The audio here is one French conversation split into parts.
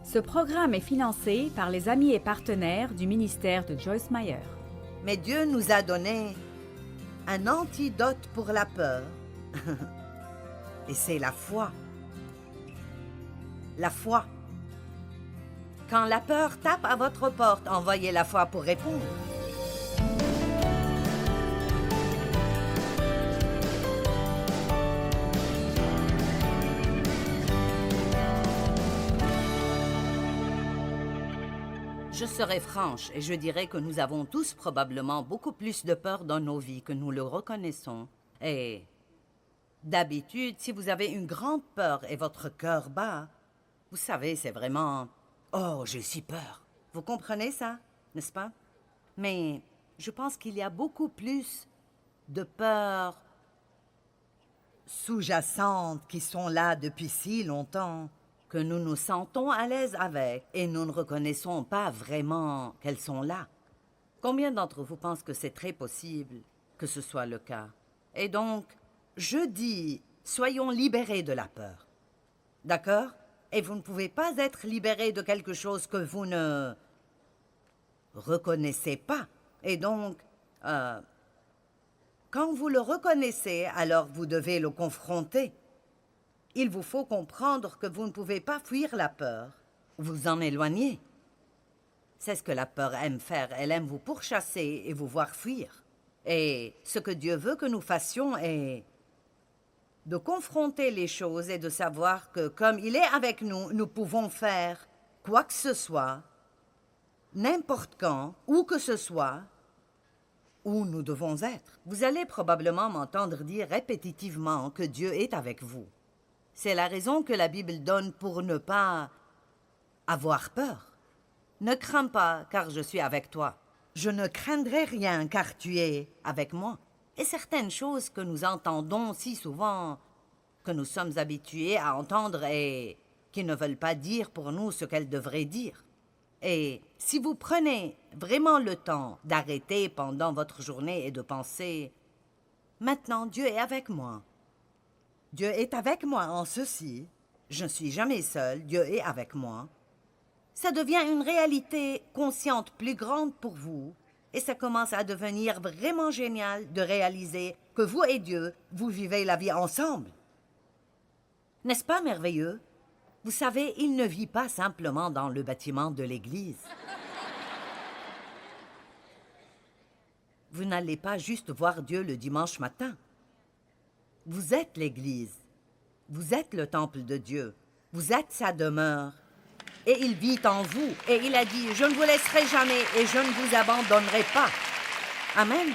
Ce programme est financé par les amis et partenaires du ministère de Joyce Meyer. Mais Dieu nous a donné un antidote pour la peur. Et c'est la foi. La foi. Quand la peur tape à votre porte, envoyez la foi pour répondre. Je serai franche et je dirais que nous avons tous probablement beaucoup plus de peur dans nos vies que nous le reconnaissons. Et d'habitude, si vous avez une grande peur et votre cœur bat, vous savez, c'est vraiment « Oh, j'ai si peur ». Vous comprenez ça, n'est-ce pas? Mais je pense qu'il y a beaucoup plus de peurs sous-jacentes qui sont là depuis si longtemps que nous nous sentons à l'aise avec et nous ne reconnaissons pas vraiment qu'elles sont là. Combien d'entre vous pensent que c'est très possible que ce soit le cas? Et donc, je dis, soyons libérés de la peur. D'accord? Et vous ne pouvez pas être libérés de quelque chose que vous ne reconnaissez pas. Et donc, quand vous le reconnaissez, alors vous devez le confronter. Il vous faut comprendre que vous ne pouvez pas fuir la peur, vous en éloigner. C'est ce que la peur aime faire, elle aime vous pourchasser et vous voir fuir. Et ce que Dieu veut que nous fassions est de confronter les choses et de savoir que comme il est avec nous, nous pouvons faire quoi que ce soit, n'importe quand, où que ce soit, où nous devons être. Vous allez probablement m'entendre dire répétitivement que Dieu est avec vous. C'est la raison que la Bible donne pour ne pas avoir peur. Ne crains pas, car je suis avec toi. Je ne craindrai rien, car tu es avec moi. Et certaines choses que nous entendons si souvent, que nous sommes habitués à entendre et qui ne veulent pas dire pour nous ce qu'elles devraient dire. Et si vous prenez vraiment le temps d'arrêter pendant votre journée et de penser « Maintenant, Dieu est avec moi. Dieu est avec moi en ceci. Je ne suis jamais seul. Dieu est avec moi. » Ça devient une réalité consciente plus grande pour vous et ça commence à devenir vraiment génial de réaliser que vous et Dieu, vous vivez la vie ensemble. N'est-ce pas merveilleux? Vous savez, il ne vit pas simplement dans le bâtiment de l'église. Vous n'allez pas juste voir Dieu le dimanche matin. Vous êtes l'Église. Vous êtes le temple de Dieu. Vous êtes sa demeure. Et il vit en vous. Et il a dit, je ne vous laisserai jamais et je ne vous abandonnerai pas. Amen.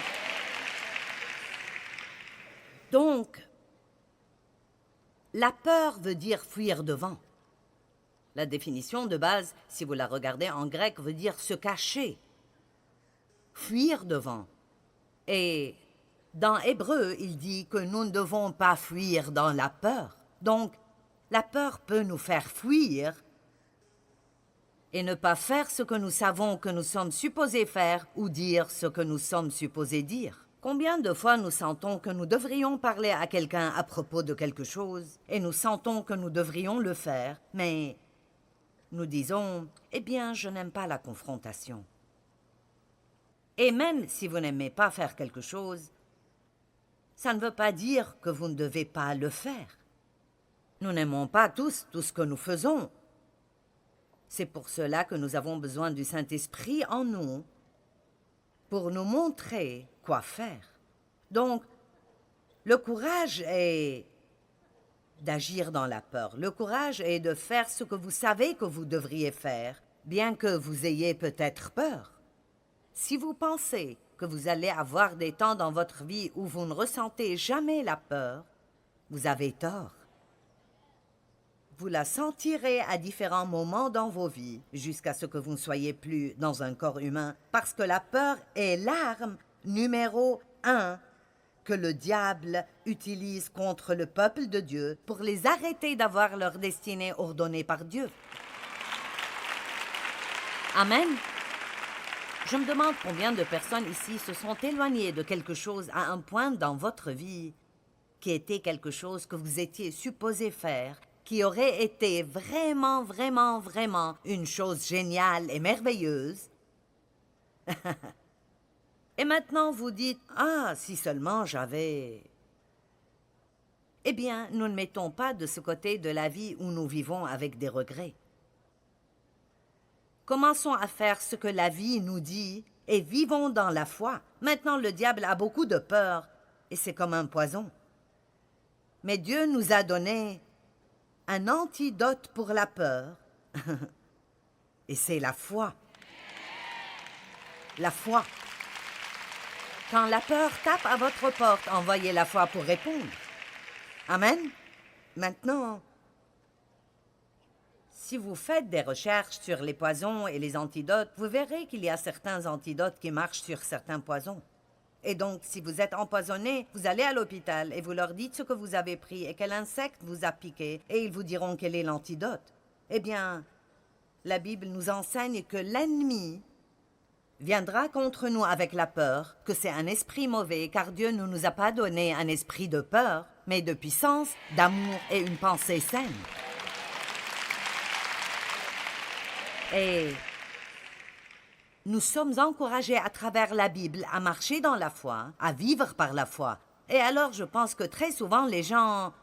Donc, la peur veut dire fuir devant. La définition de base, si vous la regardez en grec, veut dire se cacher. Fuir devant. Et dans Hébreu, il dit que nous ne devons pas fuir dans la peur. Donc, la peur peut nous faire fuir et ne pas faire ce que nous savons que nous sommes supposés faire ou dire ce que nous sommes supposés dire. Combien de fois nous sentons que nous devrions parler à quelqu'un à propos de quelque chose et nous sentons que nous devrions le faire, mais nous disons « Eh bien, je n'aime pas la confrontation. » Et même si vous n'aimez pas faire quelque chose, ça ne veut pas dire que vous ne devez pas le faire. Nous n'aimons pas tous tout ce que nous faisons. C'est pour cela que nous avons besoin du Saint-Esprit en nous pour nous montrer quoi faire. Donc, le courage est d'agir dans la peur. Le courage est de faire ce que vous savez que vous devriez faire, bien que vous ayez peut-être peur. Si vous pensez que vous allez avoir des temps dans votre vie où vous ne ressentez jamais la peur, vous avez tort. Vous la sentirez à différents moments dans vos vies, jusqu'à ce que vous ne soyez plus dans un corps humain, parce que la peur est l'arme numéro 1 que le diable utilise contre le peuple de Dieu pour les arrêter d'avoir leur destinée ordonnée par Dieu. Amen. Je me demande combien de personnes ici se sont éloignées de quelque chose à un point dans votre vie qui était quelque chose que vous étiez supposé faire qui aurait été vraiment, vraiment, vraiment une chose géniale et merveilleuse. Et maintenant vous dites, « Ah, si seulement j'avais... » Eh bien, nous ne mettons pas de ce côté de la vie où nous vivons avec des regrets. Commençons à faire ce que la vie nous dit et vivons dans la foi. Maintenant, le diable a beaucoup de peur et c'est comme un poison. Mais Dieu nous a donné un antidote pour la peur et c'est la foi. La foi. Quand la peur tape à votre porte, envoyez la foi pour répondre. Amen. Maintenant, si vous faites des recherches sur les poisons et les antidotes, vous verrez qu'il y a certains antidotes qui marchent sur certains poisons. Et donc, si vous êtes empoisonné, vous allez à l'hôpital et vous leur dites ce que vous avez pris et quel insecte vous a piqué, et ils vous diront quel est l'antidote. Eh bien, la Bible nous enseigne que l'ennemi viendra contre nous avec la peur, que c'est un esprit mauvais, car Dieu ne nous a pas donné un esprit de peur, mais de puissance, d'amour et une pensée saine. Et nous sommes encouragés à travers la Bible à marcher dans la foi, à vivre par la foi. Et alors je pense que très souvent les gens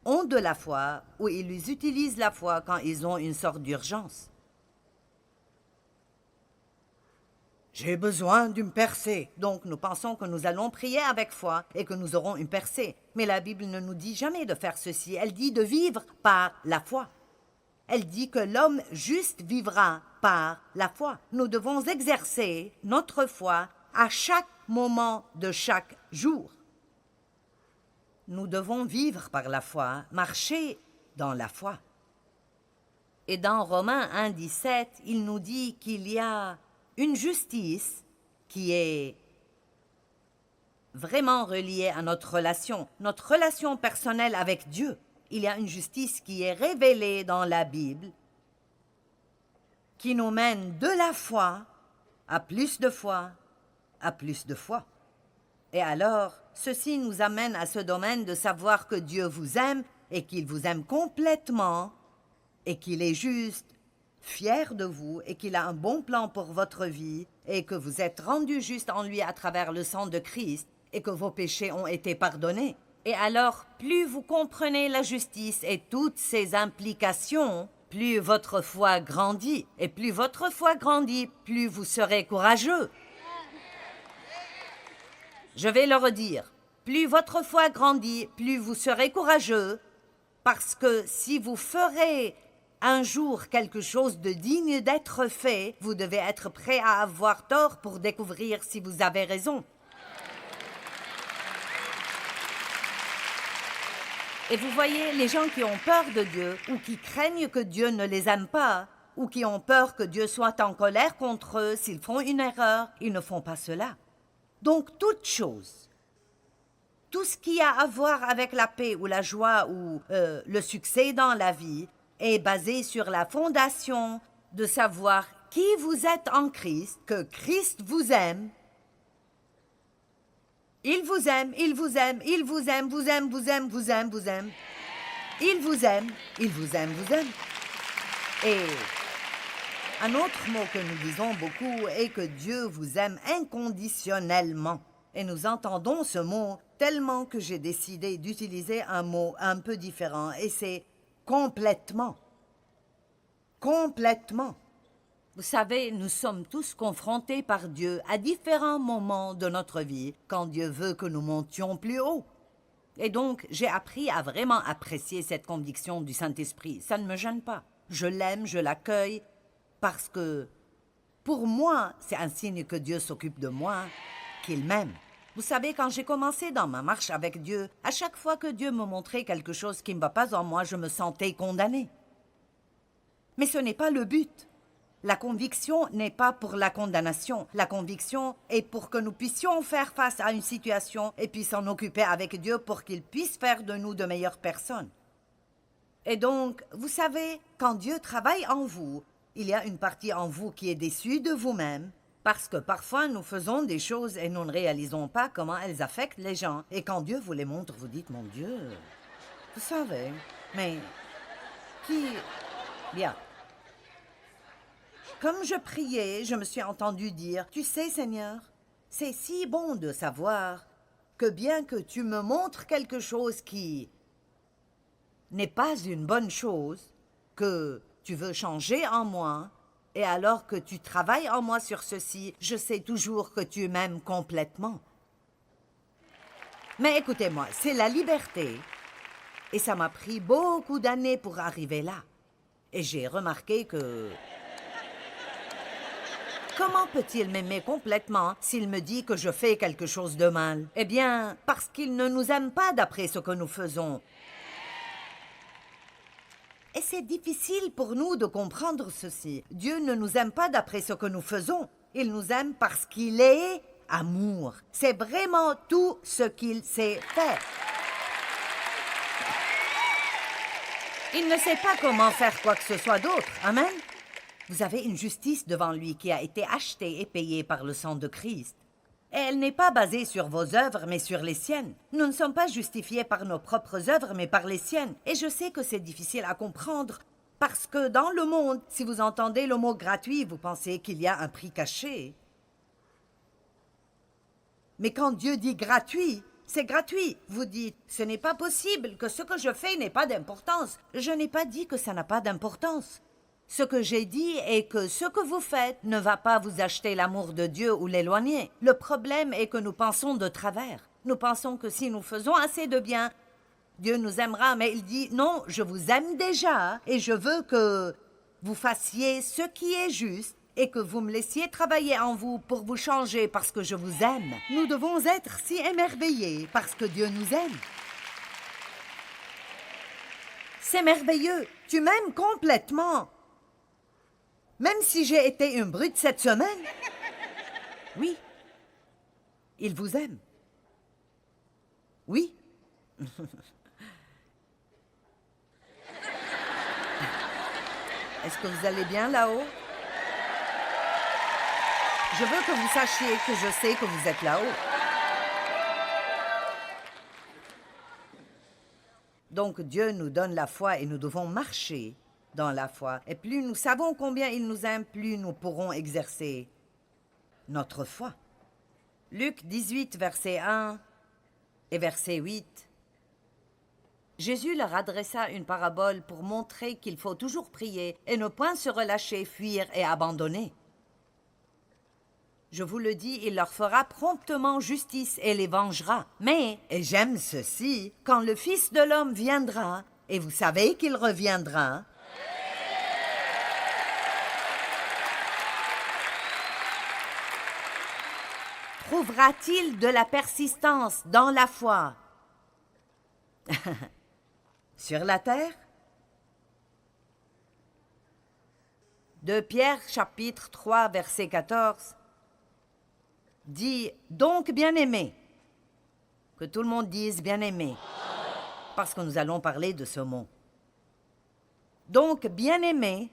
ont de la foi ou ils utilisent la foi quand ils ont une sorte d'urgence. J'ai besoin d'une percée. Donc nous pensons que nous allons prier avec foi et que nous aurons une percée. Mais la Bible ne nous dit jamais de faire ceci. Elle dit de vivre par la foi. Elle dit que l'homme juste vivra par la foi. Nous devons exercer notre foi à chaque moment de chaque jour. Nous devons vivre par la foi, marcher dans la foi. Et dans Romains 1,17, il nous dit qu'il y a une justice qui est vraiment reliée à notre relation personnelle avec Dieu. Il y a une justice qui est révélée dans la Bible, qui nous mène de la foi à plus de foi, à plus de foi. Et alors, ceci nous amène à ce domaine de savoir que Dieu vous aime et qu'il vous aime complètement et qu'il est juste fier de vous et qu'il a un bon plan pour votre vie et que vous êtes rendu juste en lui à travers le sang de Christ et que vos péchés ont été pardonnés. Et alors, plus vous comprenez la justice et toutes ses implications, plus votre foi grandit. Et plus votre foi grandit, plus vous serez courageux. Je vais le redire. Plus votre foi grandit, plus vous serez courageux. Parce que si vous ferez un jour quelque chose de digne d'être fait, vous devez être prêt à avoir tort pour découvrir si vous avez raison. Et vous voyez, les gens qui ont peur de Dieu, ou qui craignent que Dieu ne les aime pas, ou qui ont peur que Dieu soit en colère contre eux s'ils font une erreur, ils ne font pas cela. Donc, toute chose, tout ce qui a à voir avec la paix ou la joie ou le succès dans la vie est basé sur la fondation de savoir qui vous êtes en Christ, que Christ vous aime. Il vous aime, il vous aime, il vous aime, vous aime, vous aime, vous aime, vous aime. Il vous aime, il vous aime, vous aime. Et un autre mot que nous disons beaucoup est que Dieu vous aime inconditionnellement. Et nous entendons ce mot tellement que j'ai décidé d'utiliser un mot un peu différent. Et c'est complètement. Complètement. Vous savez, nous sommes tous confrontés par Dieu à différents moments de notre vie quand Dieu veut que nous montions plus haut. Et donc, j'ai appris à vraiment apprécier cette conviction du Saint-Esprit. Ça ne me gêne pas. Je l'aime, je l'accueille, parce que, pour moi, c'est un signe que Dieu s'occupe de moi, qu'il m'aime. Vous savez, quand j'ai commencé dans ma marche avec Dieu, à chaque fois que Dieu me montrait quelque chose qui ne va pas en moi, je me sentais condamnée. Mais ce n'est pas le but. La conviction n'est pas pour la condamnation. La conviction est pour que nous puissions faire face à une situation et puis s'en occuper avec Dieu pour qu'il puisse faire de nous de meilleures personnes. Et donc, vous savez, quand Dieu travaille en vous, il y a une partie en vous qui est déçue de vous-même, parce que parfois nous faisons des choses et nous ne réalisons pas comment elles affectent les gens. Et quand Dieu vous les montre, vous dites, mon Dieu, vous savez, Mais qui... Bien. Comme je priais, je me suis entendu dire, « Tu sais, Seigneur, c'est si bon de savoir que bien que tu me montres quelque chose qui n'est pas une bonne chose, que tu veux changer en moi, et alors que tu travailles en moi sur ceci, je sais toujours que tu m'aimes complètement. » Mais écoutez-moi, c'est la liberté, et ça m'a pris beaucoup d'années pour arriver là. Et j'ai remarqué que... Comment peut-il m'aimer complètement s'il me dit que je fais quelque chose de mal? Eh bien, parce qu'il ne nous aime pas d'après ce que nous faisons. Et c'est difficile pour nous de comprendre ceci. Dieu ne nous aime pas d'après ce que nous faisons. Il nous aime parce qu'il est amour. C'est vraiment tout ce qu'il sait faire. Il ne sait pas comment faire quoi que ce soit d'autre. Amen. Vous avez une justice devant lui qui a été achetée et payée par le sang de Christ. Et elle n'est pas basée sur vos œuvres, mais sur les siennes. Nous ne sommes pas justifiés par nos propres œuvres, mais par les siennes. Et je sais que c'est difficile à comprendre, parce que dans le monde, si vous entendez le mot gratuit, vous pensez qu'il y a un prix caché. Mais quand Dieu dit gratuit, c'est gratuit. Vous dites, ce n'est pas possible, que ce que je fais n'ait pas d'importance. Je n'ai pas dit que ça n'a pas d'importance. Ce que j'ai dit est que ce que vous faites ne va pas vous acheter l'amour de Dieu ou l'éloigner. Le problème est que nous pensons de travers. Nous pensons que si nous faisons assez de bien, Dieu nous aimera, mais il dit, non, je vous aime déjà et je veux que vous fassiez ce qui est juste et que vous me laissiez travailler en vous pour vous changer parce que je vous aime. Nous devons être si émerveillés parce que Dieu nous aime. C'est merveilleux. Tu m'aimes complètement. Même si j'ai été une brute cette semaine, oui, il vous aime. Oui. Est-ce que vous allez bien là-haut? Je veux que vous sachiez que je sais que vous êtes là-haut. Donc Dieu nous donne la foi et nous devons marcher dans la foi. Et plus nous savons combien il nous aime, plus nous pourrons exercer notre foi. Luc 18, verset 1 et verset 8. Jésus leur adressa une parabole pour montrer qu'il faut toujours prier et ne point se relâcher, fuir et abandonner. Je vous le dis, il leur fera promptement justice et les vengera. Mais, et j'aime ceci, quand le Fils de l'homme viendra, et vous savez qu'il reviendra, trouvera-t-il de la persistance dans la foi sur la terre? 2 Pierre, chapitre 3, verset 14, dit « Donc, bien-aimés », que tout le monde dise « bien-aimés », parce que nous allons parler de ce mot. « Donc, bien-aimés,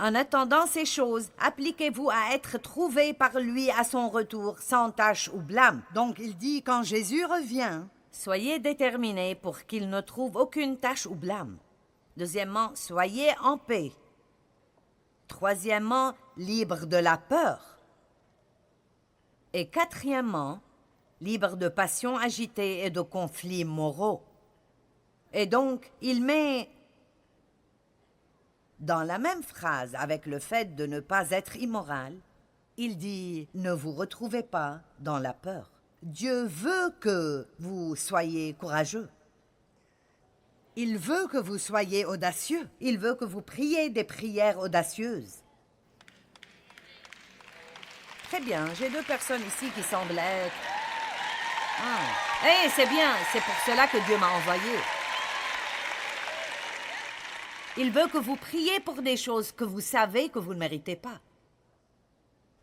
en attendant ces choses, appliquez-vous à être trouvés par lui à son retour, sans tache ou blâme. » Donc il dit, quand Jésus revient, soyez déterminés pour qu'il ne trouve aucune tache ou blâme. Deuxièmement, soyez en paix. Troisièmement, libres de la peur. Et quatrièmement, libres de passions agitées et de conflits moraux. Et donc, il met dans la même phrase, avec le fait de ne pas être immoral, il dit « Ne vous retrouvez pas dans la peur ». Dieu veut que vous soyez courageux. Il veut que vous soyez audacieux. Il veut que vous priez des prières audacieuses. Très bien, j'ai 2 personnes ici qui semblent être... Ah, c'est bien, c'est pour cela que Dieu m'a envoyé. Il veut que vous priez pour des choses que vous savez que vous ne méritez pas.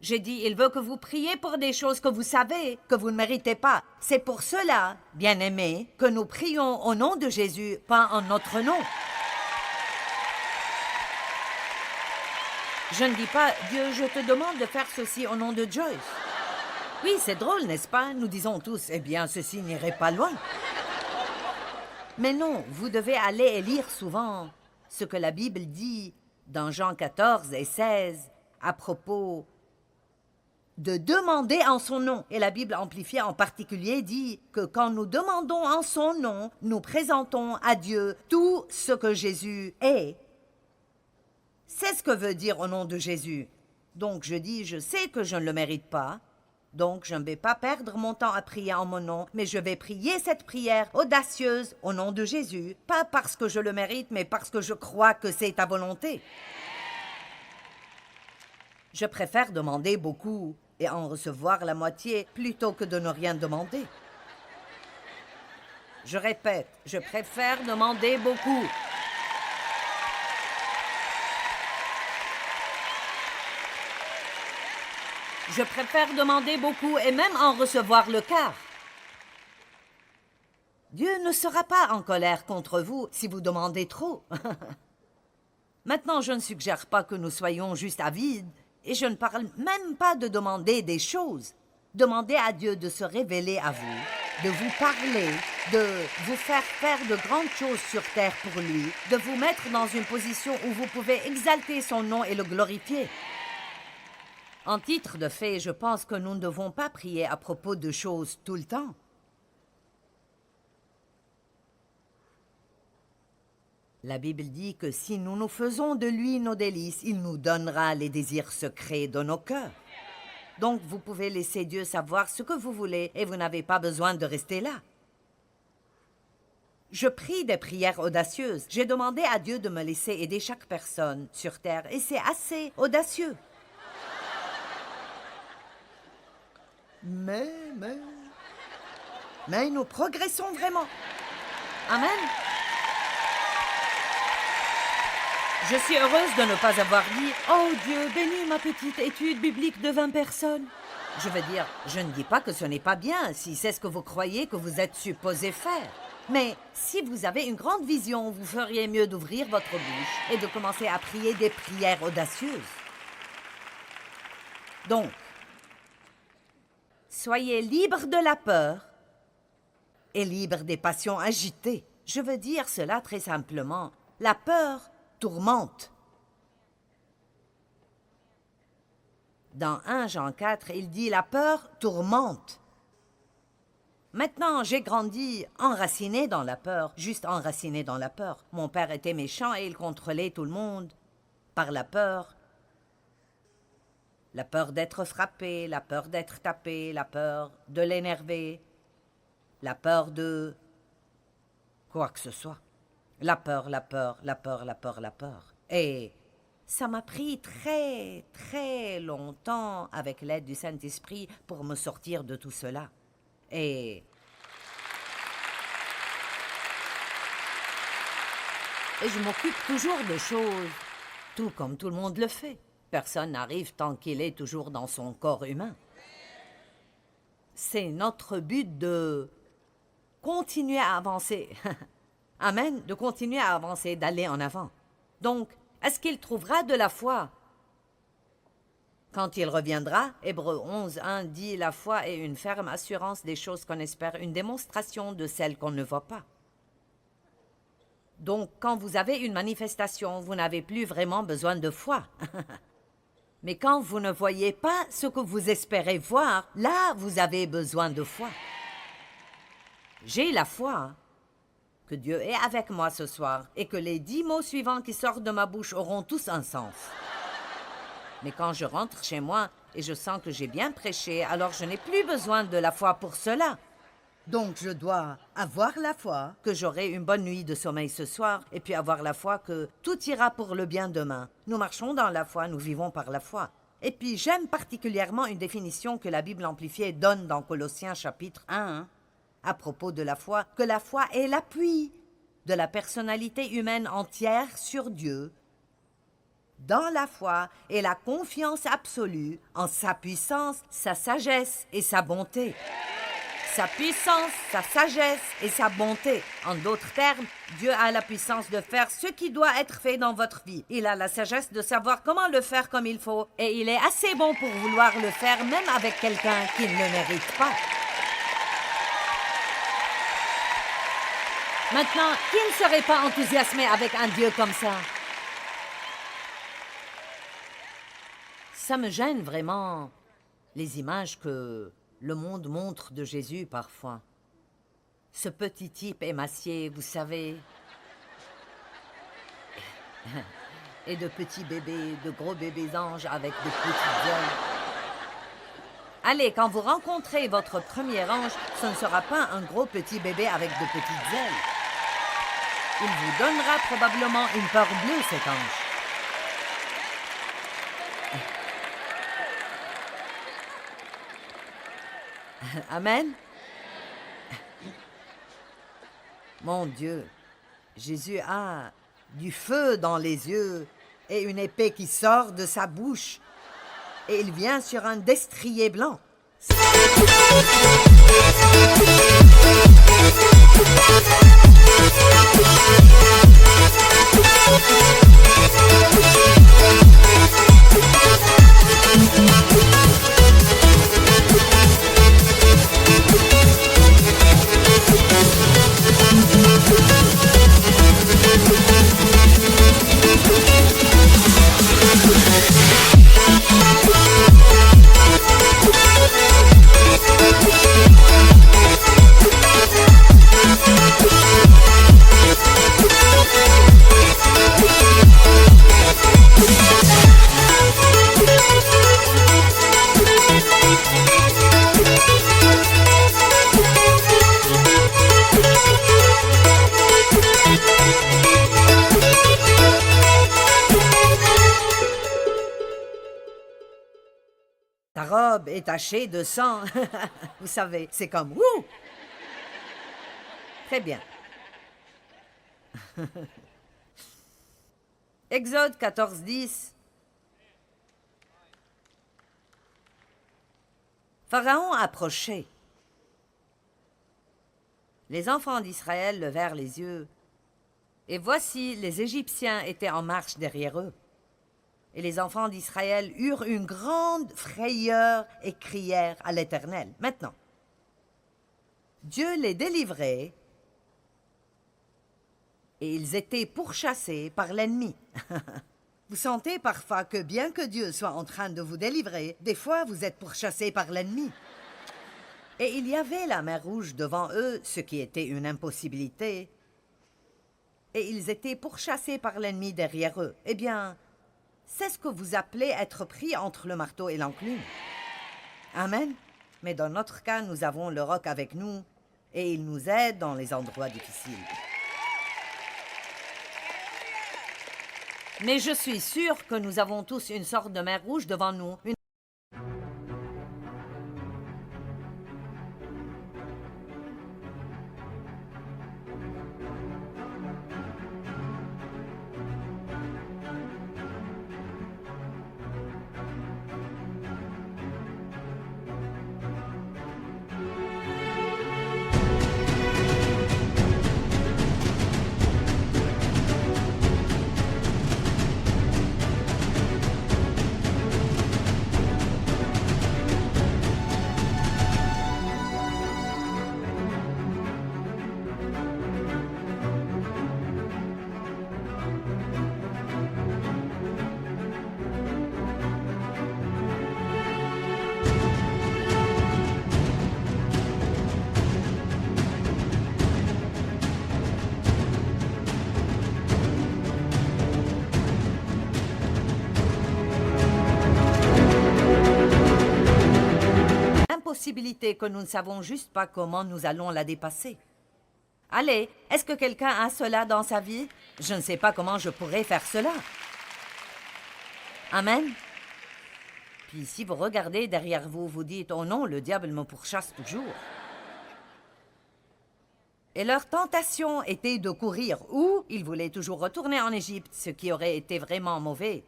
J'ai dit, il veut que vous priez pour des choses que vous savez que vous ne méritez pas. C'est pour cela, bien-aimés, que nous prions au nom de Jésus, pas en notre nom. Je ne dis pas, Dieu, je te demande de faire ceci au nom de Joyce. Oui, c'est drôle, n'est-ce pas? Nous disons tous, eh bien, ceci n'irait pas loin. Mais non, vous devez aller et lire souvent ce que la Bible dit dans Jean 14 et 16 à propos de demander en son nom. Et la Bible amplifiée en particulier dit que quand nous demandons en son nom, nous présentons à Dieu tout ce que Jésus est. C'est ce que veut dire au nom de Jésus. Donc je dis, je sais que je ne le mérite pas, donc je ne vais pas perdre mon temps à prier en mon nom, mais je vais prier cette prière audacieuse au nom de Jésus, pas parce que je le mérite, mais parce que je crois que c'est ta volonté. Je préfère demander beaucoup et en recevoir la moitié plutôt que de ne rien demander. Je répète, je préfère demander beaucoup. Je préfère demander beaucoup et même en recevoir le quart. Dieu ne sera pas en colère contre vous si vous demandez trop. Maintenant, je ne suggère pas que nous soyons juste avides et je ne parle même pas de demander des choses. Demandez à Dieu de se révéler à vous, de vous parler, de vous faire de grandes choses sur terre pour lui, de vous mettre dans une position où vous pouvez exalter son nom et le glorifier. En titre de fait, je pense que nous ne devons pas prier à propos de choses tout le temps. La Bible dit que si nous nous faisons de lui nos délices, il nous donnera les désirs secrets de nos cœurs. Donc vous pouvez laisser Dieu savoir ce que vous voulez et vous n'avez pas besoin de rester là. Je prie des prières audacieuses. J'ai demandé à Dieu de me laisser aider chaque personne sur terre et c'est assez audacieux. Mais nous progressons vraiment. Amen. Je suis heureuse de ne pas avoir dit « Oh Dieu, bénis ma petite étude biblique de 20 personnes ». Je veux dire, je ne dis pas que ce n'est pas bien si c'est ce que vous croyez que vous êtes supposé faire. Mais si vous avez une grande vision, vous feriez mieux d'ouvrir votre bouche et de commencer à prier des prières audacieuses. Donc, soyez libres de la peur et libres des passions agitées. Je veux dire cela très simplement. La peur tourmente. Dans 1 Jean 4, il dit « La peur tourmente ». Maintenant, j'ai grandi enraciné dans la peur, juste enraciné dans la peur. Mon père était méchant et il contrôlait tout le monde par la peur. La peur d'être frappé, la peur d'être tapé, la peur de l'énerver, la peur de quoi que ce soit. La peur, la peur, la peur, la peur, la peur. Et ça m'a pris très, très longtemps, avec l'aide du Saint-Esprit, pour me sortir de tout cela. Et je m'occupe toujours de choses, tout comme tout le monde le fait. Personne n'arrive tant qu'il est toujours dans son corps humain. C'est notre but de continuer à avancer. Amen, de continuer à avancer, d'aller en avant. Donc, est-ce qu'il trouvera de la foi? Quand il reviendra, Hébreux 11:1 dit « La foi est une ferme assurance des choses qu'on espère, une démonstration de celles qu'on ne voit pas. » Donc, quand vous avez une manifestation, vous n'avez plus vraiment besoin de foi. Mais quand vous ne voyez pas ce que vous espérez voir, là, vous avez besoin de foi. J'ai la foi que Dieu est avec moi ce soir et que les 10 mots suivants qui sortent de ma bouche auront tous un sens. Mais quand je rentre chez moi et je sens que j'ai bien prêché, alors je n'ai plus besoin de la foi pour cela. Donc je dois avoir la foi que j'aurai une bonne nuit de sommeil ce soir et puis avoir la foi que tout ira pour le bien demain. Nous marchons dans la foi, nous vivons par la foi. Et puis j'aime particulièrement une définition que la Bible amplifiée donne dans Colossiens chapitre 1, à propos de la foi, que la foi est l'appui de la personnalité humaine entière sur Dieu, dans la foi et la confiance absolue en sa puissance, sa sagesse et sa bonté. Sa puissance, sa sagesse et sa bonté. En d'autres termes, Dieu a la puissance de faire ce qui doit être fait dans votre vie. Il a la sagesse de savoir comment le faire comme il faut et il est assez bon pour vouloir le faire même avec quelqu'un qui ne le mérite pas. Maintenant, qui ne serait pas enthousiasmé avec un Dieu comme ça? Ça me gêne vraiment, les images que le monde montre de Jésus parfois. Ce petit type émacié, vous savez. Et de petits bébés, de gros bébés anges avec de petites ailes. Allez, quand vous rencontrez votre premier ange, ce ne sera pas un gros petit bébé avec de petites ailes. Il vous donnera probablement une peur bleue, cet ange. Amen. Mon Dieu, Jésus a du feu dans les yeux et une épée qui sort de sa bouche. Et il vient sur un destrier blanc. Ta robe est tachée de sang. Vous savez, c'est comme « Wouh !» Très bien. Exode 14, 10. Pharaon approchait. Les enfants d'Israël levèrent les yeux, et voici, les Égyptiens étaient en marche derrière eux. Et les enfants d'Israël eurent une grande frayeur et crièrent à l'Éternel. Maintenant, Dieu les délivrait et ils étaient pourchassés par l'ennemi. Vous sentez parfois que bien que Dieu soit en train de vous délivrer, des fois vous êtes pourchassés par l'ennemi. Et il y avait la mer Rouge devant eux, ce qui était une impossibilité. Et ils étaient pourchassés par l'ennemi derrière eux. Eh bien, c'est ce que vous appelez être pris entre le marteau et l'enclume. Amen. Mais dans notre cas, nous avons le roc avec nous et il nous aide dans les endroits difficiles. Mais je suis sûre que nous avons tous une sorte de mer Rouge devant nous. Possibilité que nous ne savons juste pas comment nous allons la dépasser. Allez, est-ce que quelqu'un a cela dans sa vie? Je ne sais pas comment je pourrais faire cela. Amen. Puis si vous regardez derrière vous, vous dites « Oh non, le diable me pourchasse toujours. » Et leur tentation était de courir ou ils voulaient toujours retourner en Égypte, ce qui aurait été vraiment mauvais.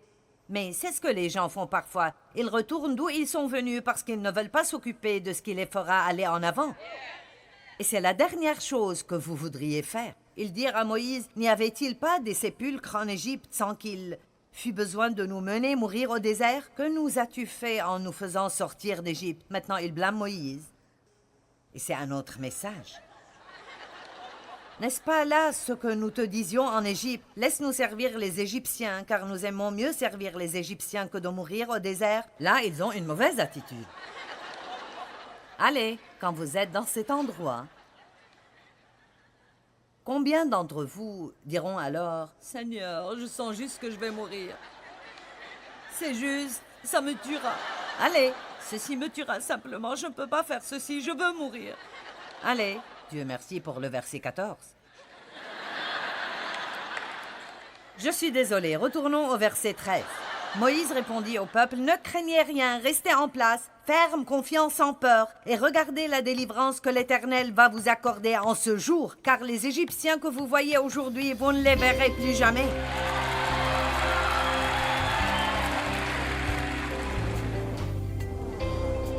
Mais c'est ce que les gens font parfois. Ils retournent d'où ils sont venus parce qu'ils ne veulent pas s'occuper de ce qui les fera aller en avant. Et c'est la dernière chose que vous voudriez faire. Ils dirent à Moïse, n'y avait-il pas des sépulcres en Égypte sans qu'il fût besoin de nous mener mourir au désert? Que nous as-tu fait en nous faisant sortir d'Égypte? Maintenant, ils blâment Moïse. Et c'est un autre message. N'est-ce pas là ce que nous te disions en Égypte? Laisse-nous servir les Égyptiens, car nous aimons mieux servir les Égyptiens que de mourir au désert. Là, ils ont une mauvaise attitude. Allez, quand vous êtes dans cet endroit, combien d'entre vous diront alors « Seigneur, je sens juste que je vais mourir. C'est juste, ça me tuera. Allez, Ceci me tuera simplement, je ne peux pas faire ceci, je veux mourir. allez, Dieu merci pour le verset 14. Je suis désolé, retournons au verset 13. Moïse répondit au peuple, « Ne craignez rien, restez en place, ferme confiance sans peur, et regardez la délivrance que l'Éternel va vous accorder en ce jour, car les Égyptiens que vous voyez aujourd'hui, vous ne les verrez plus jamais. »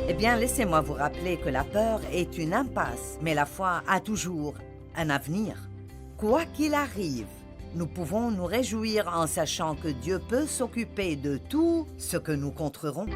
Eh bien, laissez-moi vous rappeler que la peur est une impasse, mais la foi a toujours un avenir. Quoi qu'il arrive, nous pouvons nous réjouir en sachant que Dieu peut s'occuper de tout ce que nous contrerons.